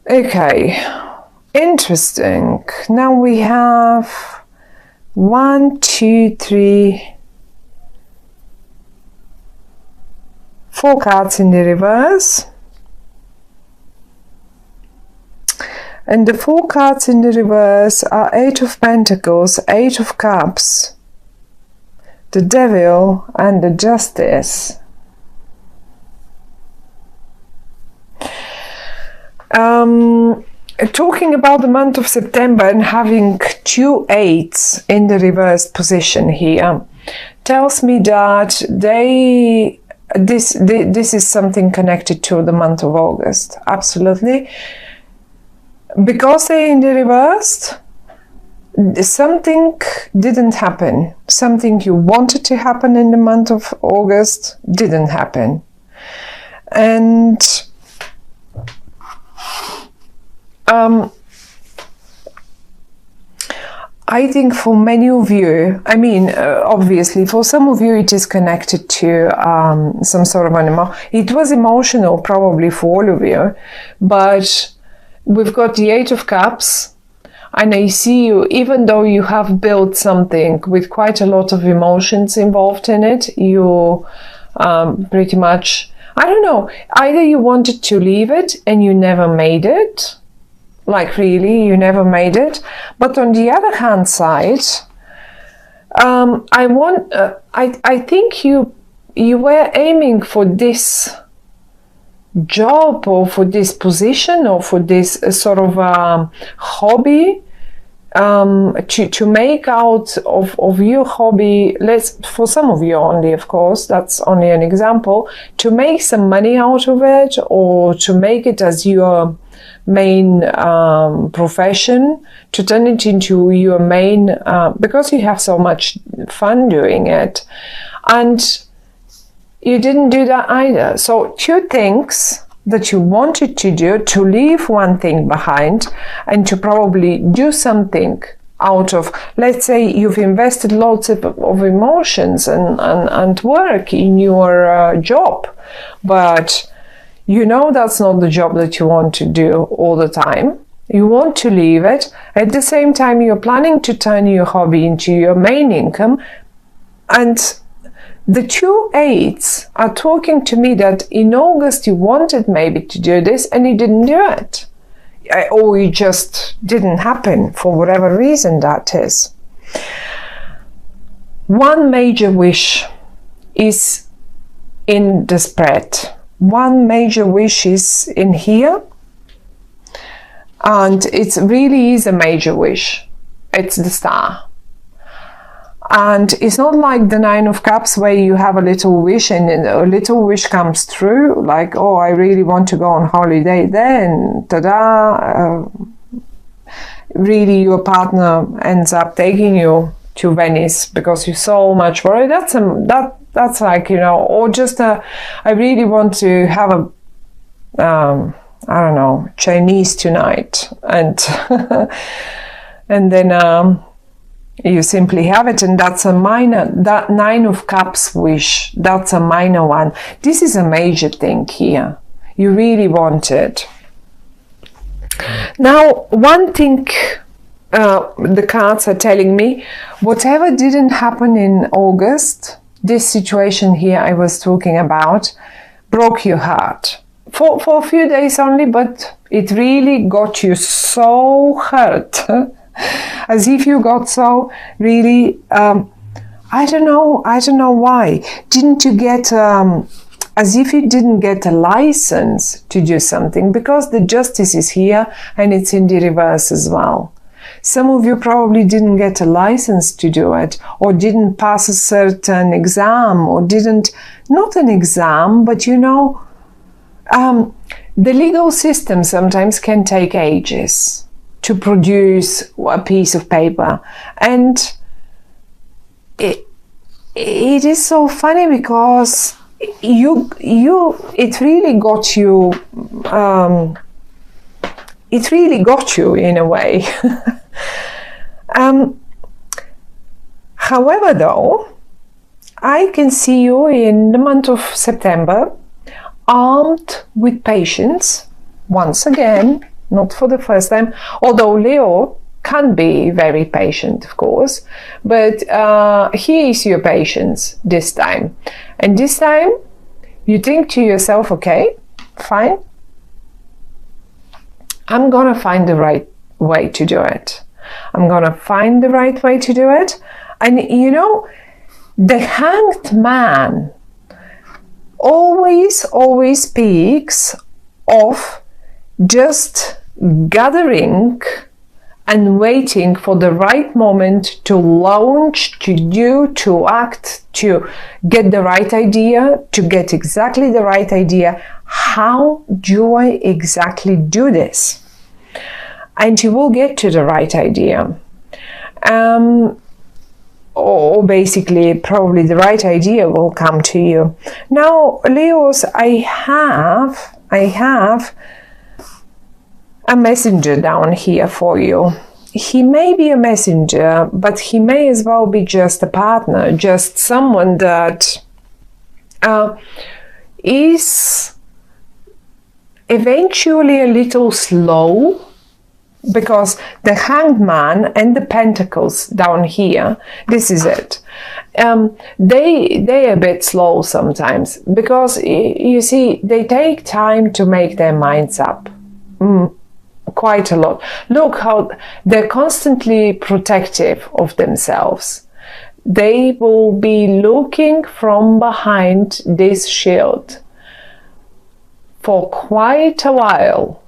Okay, interesting. Now we have 1, 2, 3, 4 cards in the reverse. And the 4 cards in the reverse are 8 of Pentacles, 8 of Cups, the Devil, and the Justice. Talking about the month of September and having 2 8s in the reversed position here tells me that this is something connected to the month of August. Absolutely. Because they're in the reversed, something didn't happen. Something you wanted to happen in the month of August didn't happen. And I think for many of you, I mean, obviously for some of you it is connected to some sort of it was emotional probably for all of you, but we've got the 8 of Cups, and I see you, even though you have built something with quite a lot of emotions involved in it, you pretty much, I don't know, either you wanted to leave it and you never made it, like really, you never made it. But on the other hand side, I think you were aiming for this job or for this position or for this sort of hobby, to make out of your hobby, for some of you only, of course, that's only an example, to make some money out of it, or to make it as your main profession, to turn it into your main, because you have so much fun doing it. And you didn't do that either. So 2 things that you wanted to do, to leave one thing behind and to probably do something out of, let's say you've invested lots of emotions and work in your job, but you know that's not the job that you want to do all the time. You want to leave it. At the same time, you're planning to turn your hobby into your main income. And the 2 8s are talking to me that in August you wanted maybe to do this and you didn't do it. Or it just didn't happen for whatever reason that is. One major wish is in the spread. One major wish is in here. And it really is a major wish. It's the Star. And it's not like the 9 of Cups where you have a little wish and a little wish comes through, like, oh, I really want to go on holiday there, and ta-da, really your partner ends up taking you to Venice because you're so much worried. That's like, you know, or just I really want to have a, I don't know, Chinese tonight, and and then you simply have it, and that's a minor, that 9 of Cups wish, that's a minor one. This is a major thing here. You really want it. Now, one thing the cards are telling me, whatever didn't happen in August, this situation here I was talking about, broke your heart. For a few days only, but it really got you so hurt. As if you got so really, I don't know why. Didn't you get, as if you didn't get a license to do something, because the Justice is here and it's in the reverse as well. Some of you probably didn't get a license to do it, or didn't pass a certain exam, or didn't, not an exam, but you know, the legal system sometimes can take ages to produce a piece of paper, and it is so funny because it really got you, it really got you in a way. However, though, I can see you in the month of September armed with patience once again, not for the first time, although Leo can be very patient, of course, but he is your patience this time. And this time you think to yourself, okay, fine, I'm gonna find the right way to do it. I'm gonna find the right way to do it. And you know, the Hanged Man always speaks of just gathering and waiting for the right moment to launch, to do, to act, to get the right idea, to get exactly the right idea. How do I exactly do this? And you will get to the right idea. Or basically, probably the right idea will come to you. Now, Leos, I have a messenger down here for you. He may be a messenger, but he may as well be just a partner, just someone that is eventually a little slow, because the Hanged Man and the Pentacles down here, this is it. They're a bit slow sometimes, because you see, they take time to make their minds up. Quite a lot. Look how they're constantly protective of themselves. They will be looking from behind this shield for quite a while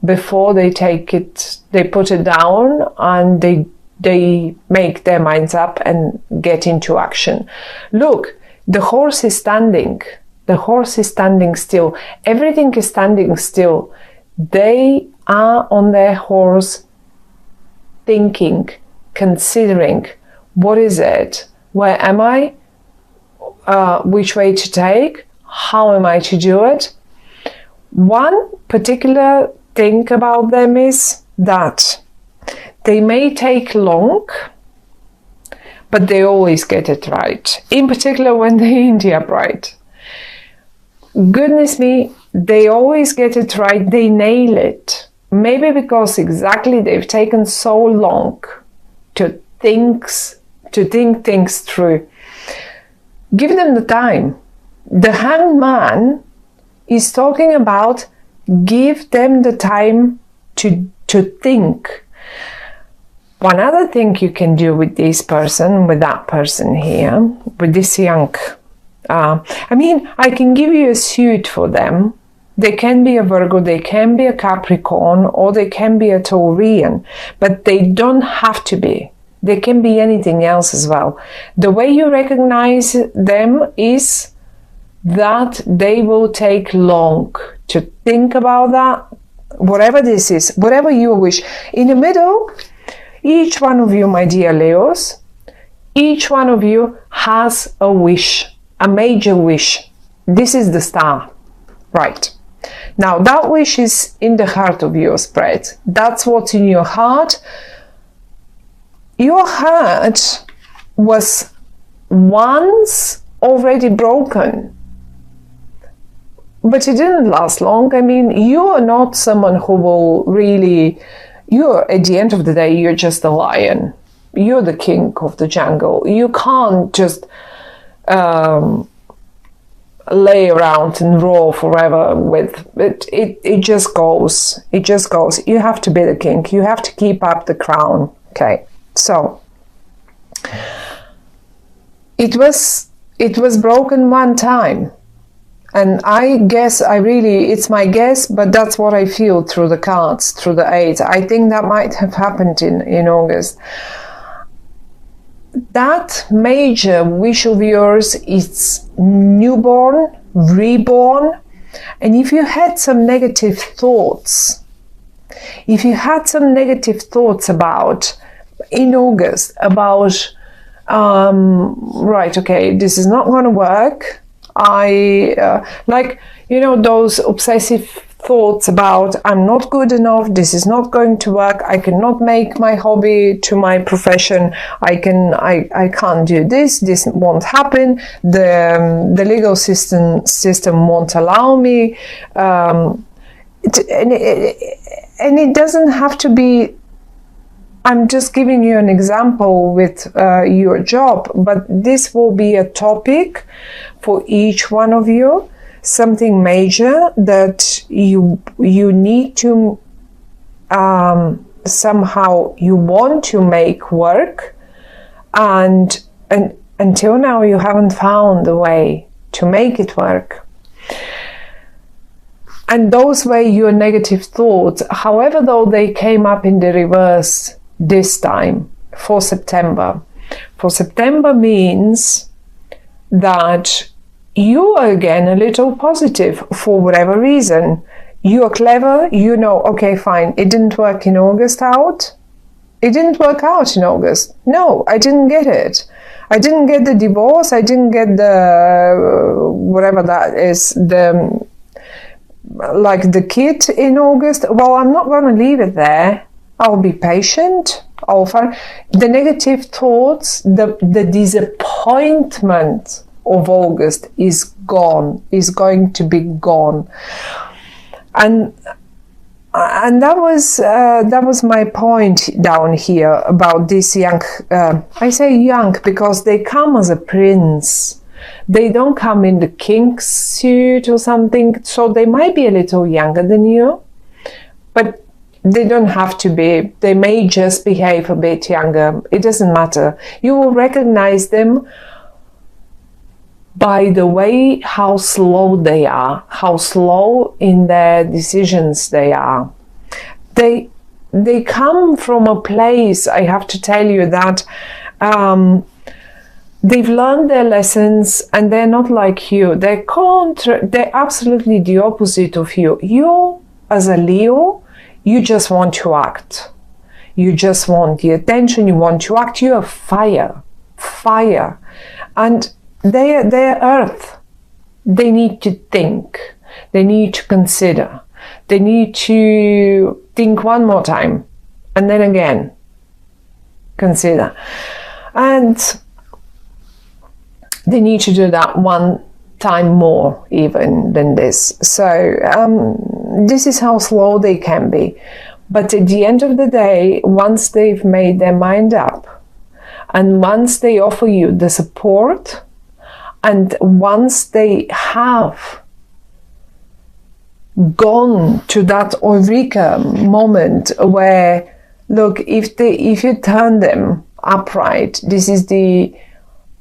before they put it down, and they make their minds up and get into action. Look, the horse is standing. The horse is standing still. Everything is standing still. They are on their horse, thinking, considering, what is it? Where am I? Which way to take? How am I to do it? One particular thing about them is that they may take long, but they always get it right. In particular, when they're in the upright. Goodness me, they always get it right. They nail it. Maybe because exactly they've taken so long to think things through. Give them the time. The Hanged Man is talking about give them the time to think. One other thing you can do with this person, with that person here, with this young, I can give you a suit for them. They can be a Virgo, they can be a Capricorn, or they can be a Taurian, but they don't have to be. They can be anything else as well. The way you recognize them is that they will take long to think about that, whatever this is, whatever you wish. In the middle, each one of you, my dear Leos, each one of you has a wish, a major wish. This is the star, right? Now, that wish is in the heart of your spread. That's what's in your heart. Your heart was once already broken, but it didn't last long. You are not someone who will really, at the end of the day, you're just a lion. You're the king of the jungle. You can't just lay around and roar forever with it. It just goes. It just goes. You have to be the king. You have to keep up the crown. Okay. So it was broken one time, and I guess it's my guess, but that's what I feel through the cards, through the eight. I think that might have happened in August. That major wish of yours is newborn, reborn, and if you had some negative thoughts, about in August about right, okay, this is not going to work. Those obsessive thoughts about I'm not good enough, this is not going to work, I cannot make my hobby to my profession, I can't do this won't happen, the legal system won't allow me. and it doesn't have to be. I'm just giving you an example with your job, but this will be a topic for each one of you, something major that you need to somehow you want to make work, and until now you haven't found a way to make it work. And those were your negative thoughts, however, though they came up in the reverse this time for September. For September means that you are again a little positive for whatever reason. You are clever, you know, okay, fine, it didn't work in August out. It didn't work out in August. No, I didn't get it. I didn't get the divorce, I didn't get the, whatever that is, like the kid in August. Well, I'm not going to leave it there. I'll be patient. I'll find the negative thoughts, the disappointment of August is gone, is going to be gone. And that was my point down here about this young, I say young because they come as a prince. They don't come in the king's suit or something, so they might be a little younger than you, but they don't have to be. They may just behave a bit younger. It doesn't matter. You will recognize them by the way how slow they are, how slow in their decisions they are. They come from a place, I have to tell you, that they've learned their lessons and they're not like you. They're absolutely the opposite of you. You, as a Leo, you just want to act. You just want the attention, you want to act. You are fire. And they're earth. They need to think. They need to consider. They need to think one more time. And then again, consider. And they need to do that one time more even than this. So this is how slow they can be. But at the end of the day, once they've made their mind up, and once they offer you the support, and once they have gone to that eureka moment where, look, if you turn them upright, this is the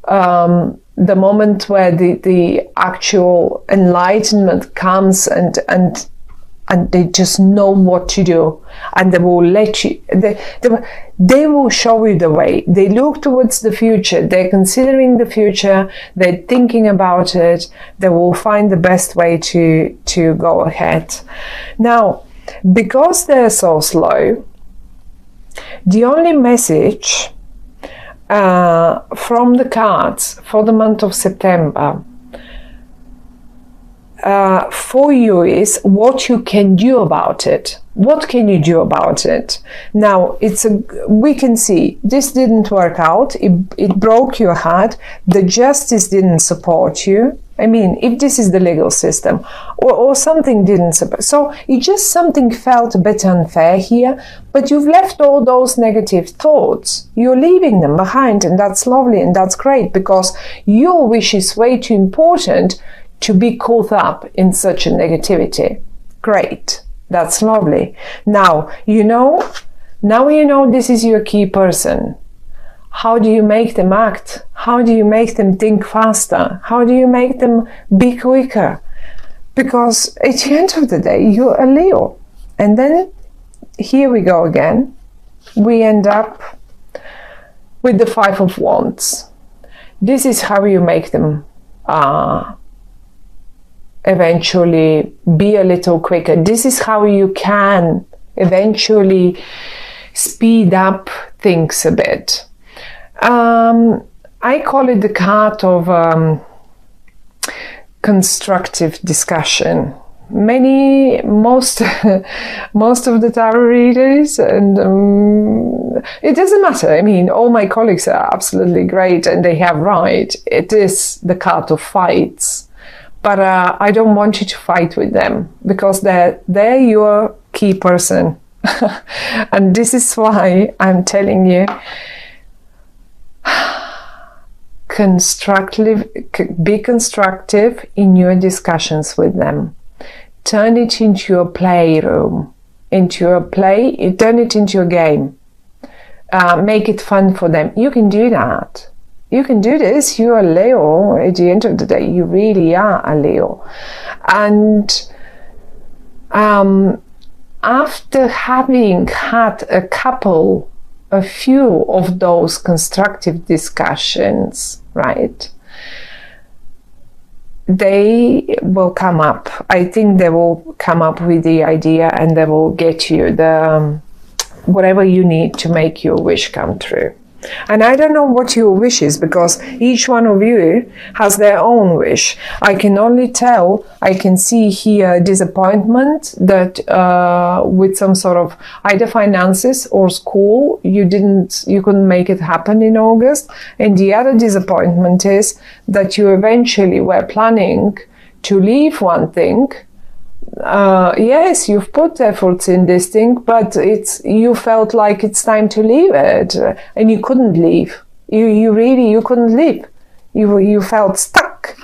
moment where the actual enlightenment comes, and they just know what to do, and they will let you, they will show you the way. They look towards the future, they're considering the future, they're thinking about it, they will find the best way to go ahead. Now, because they're so slow, the only message from the cards for the month of September for you is what you can do about it. What can you do about it? Now, we can see this didn't work out. It broke your heart. The justice didn't support you. I mean, if this is the legal system, or something didn't support, so it just something felt a bit unfair here, but you've left all those negative thoughts. You're leaving them behind, and that's lovely and that's great, because your wish is way too important to be caught up in such a negativity. Great. That's lovely. Now you know this is your key person. How do you make them act? How do you make them think faster? How do you make them be quicker? Because at the end of the day, you're a Leo. And then here we go again. We end up with the Five of Wands. This is how you make them eventually be a little quicker. This is how you can eventually speed up things a bit. I call it the card of constructive discussion. Most of the tarot readers, and it doesn't matter. I mean, all my colleagues are absolutely great and they have right. It is the card of fights. but I don't want you to fight with them, because they're your key person. And this is why I'm telling you, be constructive in your discussions with them. Turn it into a playroom, turn it into a game. Make it fun for them. You can do that. You can do this. You are Leo. At the end of the day, you really are a Leo. And after having had a few of those constructive discussions, right, they will come up. I think they will come up with the idea, and they will get you the whatever you need to make your wish come true. And I don't know what your wish is, because each one of you has their own wish. I can only tell, I can see here disappointment that with some sort of either finances or school, you couldn't make it happen in August. And the other disappointment is that you eventually were planning to leave one thing. Yes, you've put efforts in this thing, but you felt like it's time to leave it, and you couldn't leave. You couldn't leave. You felt stuck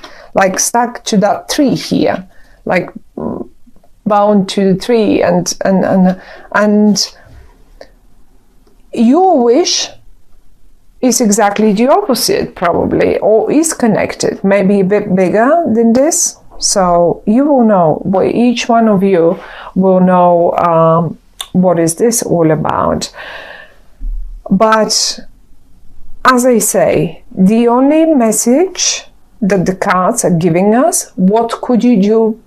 to that tree here, like bound to the tree, and your wish is exactly the opposite, probably, or is connected, maybe a bit bigger than this. So you will know, each one of you will know what is this all about. But as I say, the only message that the cards are giving us, what could you do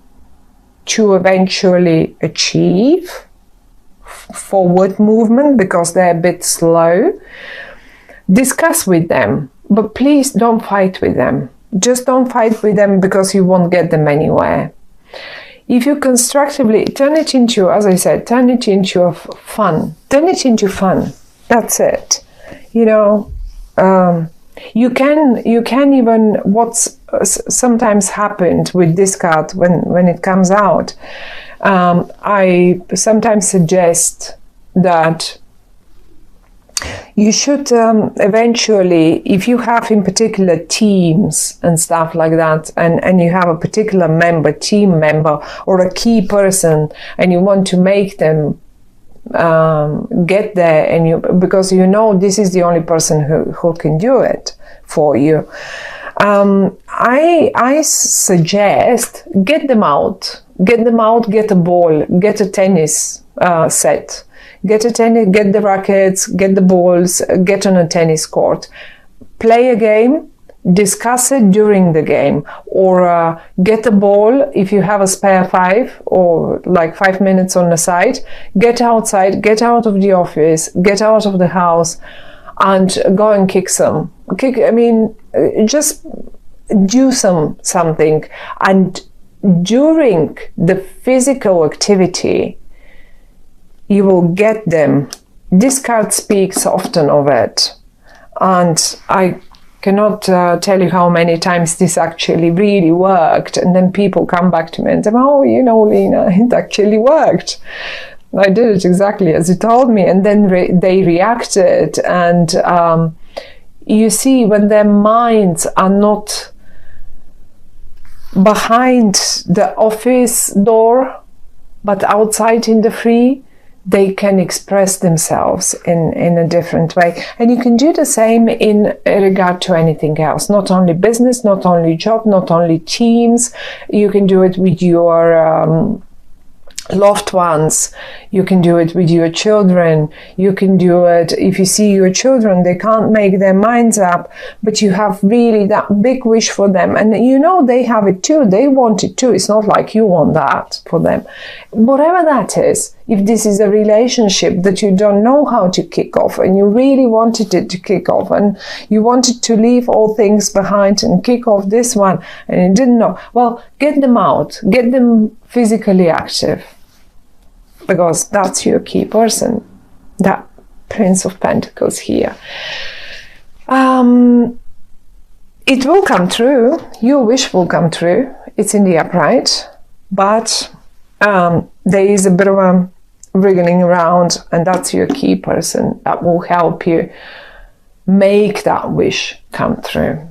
to eventually achieve forward movement, because they're a bit slow. Discuss with them, but please don't fight with them. Just don't fight with them, because you won't get them anywhere. If you constructively turn it into, as I said, turn it into fun. Turn it into fun. That's it. You know, you can even, what's sometimes happened with this card when it comes out, I sometimes suggest that you should eventually, if you have in particular teams and stuff like that, and you have a particular team member or a key person, and you want to make them get there, and because you know this is the only person who can do it for you, I suggest get them out, get a ball, get a tennis set. Get the rackets, get the balls, get on a tennis court. Play a game, discuss it during the game, or get a ball if you have a spare 5 or like 5 minutes on the side. Get outside, get out of the office, get out of the house, and go and just do something. And during the physical activity, you will get them. This card speaks often of it, and I cannot tell you how many times this actually really worked, and then people come back to me and say, oh, you know, Lena, it actually worked. I did it exactly as you told me, and then they reacted, and you see, when their minds are not behind the office door but outside in the free, they can express themselves in a different way. And you can do the same in regard to anything else, not only business, not only job, not only teams. You can do it with your loved ones. You can do it with your children. You can do it if you see your children, they can't make their minds up, but you have really that big wish for them, and you know they have it too. They want it too. It's not like you want that for them. Whatever that is, if this is a relationship that you don't know how to kick off, and you really wanted it to kick off, and you wanted to leave all things behind and kick off this one, and you didn't know, well, get them out, get them physically active, because that's your key person, that Prince of Pentacles here. It will come true. Your wish will come true. It's in the upright, but there is a bit of a wriggling around, and that's your key person that will help you make that wish come true.